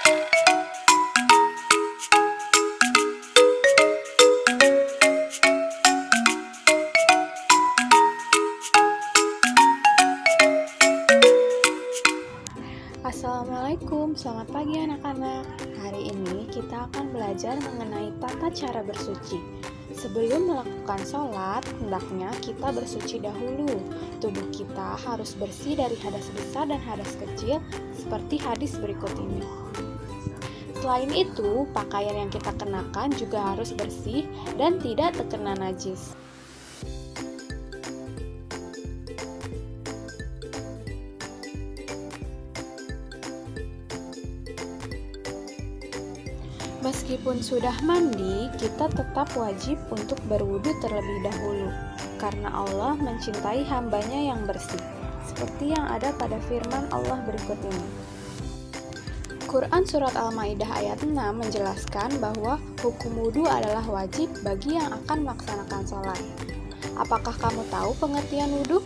Assalamualaikum, selamat pagi anak-anak. Hari ini kita akan belajar mengenai tata cara bersuci. Sebelum melakukan sholat, hendaknya kita bersuci dahulu. Tubuh kita harus bersih dari hadas besar dan hadas kecil, seperti hadis berikut ini. Selain itu, pakaian yang kita kenakan juga harus bersih dan tidak terkena najis. Meskipun sudah mandi, kita tetap wajib untuk berwudu terlebih dahulu, karena Allah mencintai hambanya yang bersih, seperti yang ada pada firman Allah berikut ini. Quran Surat Al-Ma'idah ayat 6 menjelaskan bahwa hukum wudu adalah wajib bagi yang akan melaksanakan sholat. Apakah kamu tahu pengertian wudu?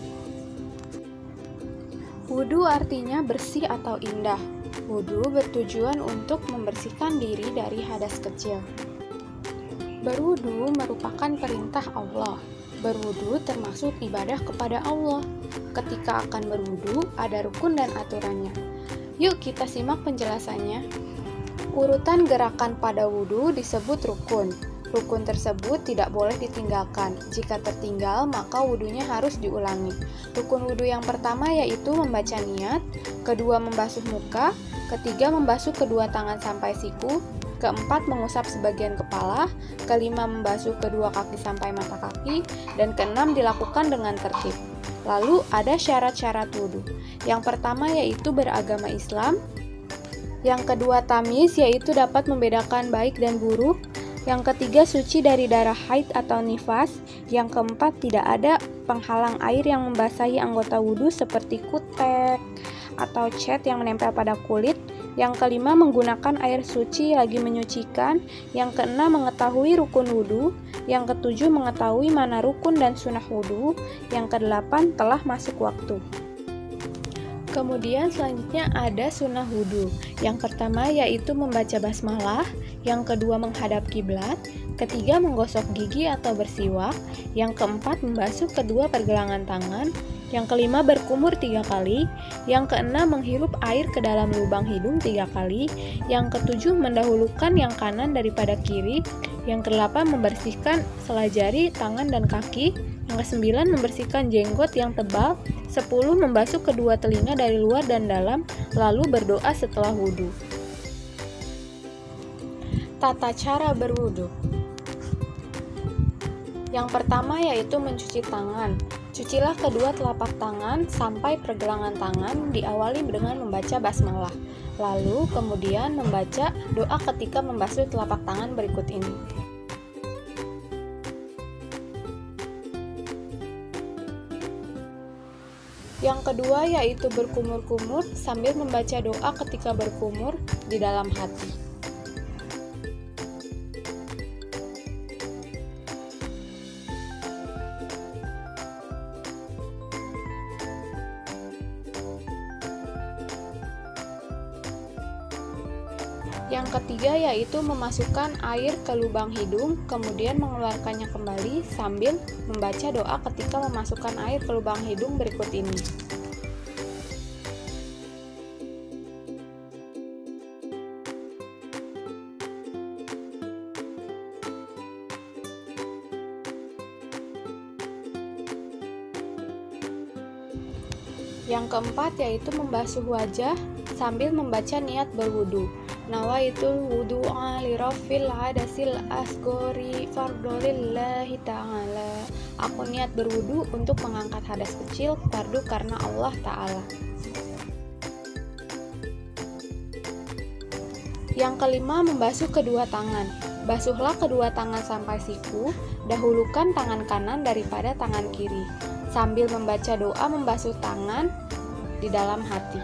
Wudu artinya bersih atau indah. Wudu bertujuan untuk membersihkan diri dari hadas kecil. Berwudu merupakan perintah Allah. Berwudu termasuk ibadah kepada Allah. Ketika akan berwudu, ada rukun dan aturannya. Yuk kita simak penjelasannya. Urutan gerakan pada wudu disebut rukun. Rukun tersebut tidak boleh ditinggalkan. Jika tertinggal, maka wudunya harus diulangi. Rukun wudu yang pertama yaitu membaca niat, kedua membasuh muka, ketiga membasuh kedua tangan sampai siku, keempat mengusap sebagian kepala, kelima membasuh kedua kaki sampai mata kaki, dan keenam dilakukan dengan tertib. Lalu ada syarat-syarat wudu. Yang pertama yaitu beragama Islam, yang kedua tamyiz yaitu dapat membedakan baik dan buruk, yang ketiga suci dari darah haid atau nifas, yang keempat tidak ada penghalang air yang membasahi anggota wudu seperti kutek atau cat yang menempel pada kulit, yang kelima menggunakan air suci lagi menyucikan, yang keenam mengetahui rukun wudu, yang ketujuh mengetahui mana rukun dan sunnah wudu, yang kedelapan telah masuk waktu. Kemudian selanjutnya ada sunnah wudu. Yang pertama yaitu membaca basmalah, yang kedua menghadap kiblat, ketiga menggosok gigi atau bersiwak, yang keempat membasuh kedua pergelangan tangan, yang kelima berkumur 3 kali, yang keenam menghirup air ke dalam lubang hidung 3 kali, yang ketujuh mendahulukan yang kanan daripada kiri, yang kedelapan membersihkan selai jari, tangan, dan kaki, yang kesembilan membersihkan jenggot yang tebal, 10 membasuh kedua telinga dari luar dan dalam, lalu berdoa setelah wudu. Tata cara berwudu. Yang pertama yaitu mencuci tangan. Cucilah kedua telapak tangan sampai pergelangan tangan, diawali dengan membaca basmalah. Lalu kemudian membaca doa ketika membasuh telapak tangan berikut ini. Yang kedua yaitu berkumur-kumur sambil membaca doa ketika berkumur di dalam hati. Yang ketiga yaitu memasukkan air ke lubang hidung, kemudian mengeluarkannya kembali sambil membaca doa ketika memasukkan air ke lubang hidung berikut ini. Yang keempat yaitu membasuh wajah sambil membaca niat berwudu. Nawaitul wudu'a li rafil hadasil asgori fardolillahi ta'ala. Aku niat berwudu untuk mengangkat hadas kecil fardu karena Allah Ta'ala. Yang kelima membasuh kedua tangan. Basuhlah kedua tangan sampai siku, dahulukan tangan kanan daripada tangan kiri, sambil membaca doa membasuh tangan di dalam hati.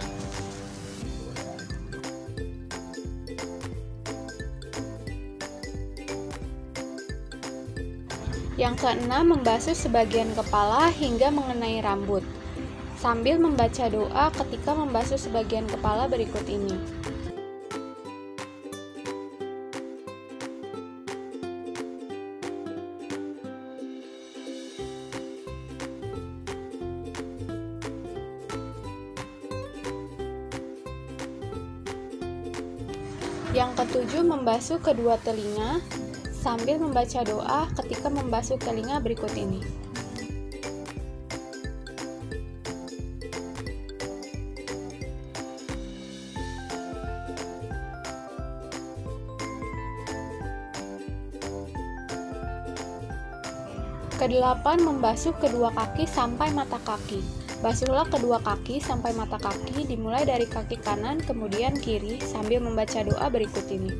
Yang keenam, membasuh sebagian kepala hingga mengenai rambut, sambil membaca doa ketika membasuh sebagian kepala berikut ini. Yang ketujuh, membasuh kedua telinga sambil membaca doa ketika membasuh telinga berikut ini. Kedelapan, membasuh kedua kaki sampai mata kaki. Basuhlah kedua kaki sampai mata kaki, dimulai dari kaki kanan kemudian kiri sambil membaca doa berikut ini.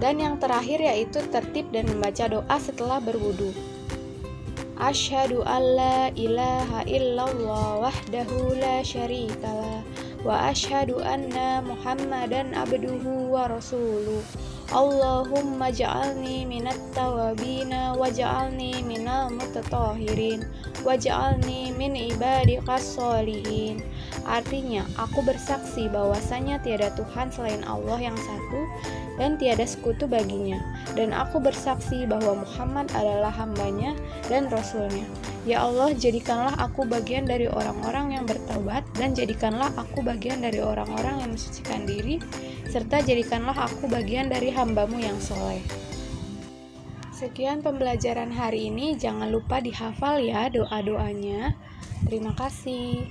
Dan yang terakhir yaitu tertib dan membaca doa setelah berwudu. Asyhadu alla ilaha illallah wahdahu la syarikalah wa asyhadu anna Muhammadan abduhu wa rasuluh. Allahumma ja'alni minat tawabina waj'alni minal mutatahhirin waj'alni min ibadikas sholihin. Artinya, aku bersaksi bahwasanya tiada Tuhan selain Allah yang satu dan tiada sekutu baginya, dan aku bersaksi bahwa Muhammad adalah hambanya dan rasulnya. Ya Allah, jadikanlah aku bagian dari orang-orang yang bertaubat, dan jadikanlah aku bagian dari orang-orang yang mensucikan diri, serta jadikanlah aku bagian dari hambamu yang soleh. Sekian pembelajaran hari ini, jangan lupa dihafal ya doa-doanya. Terima kasih.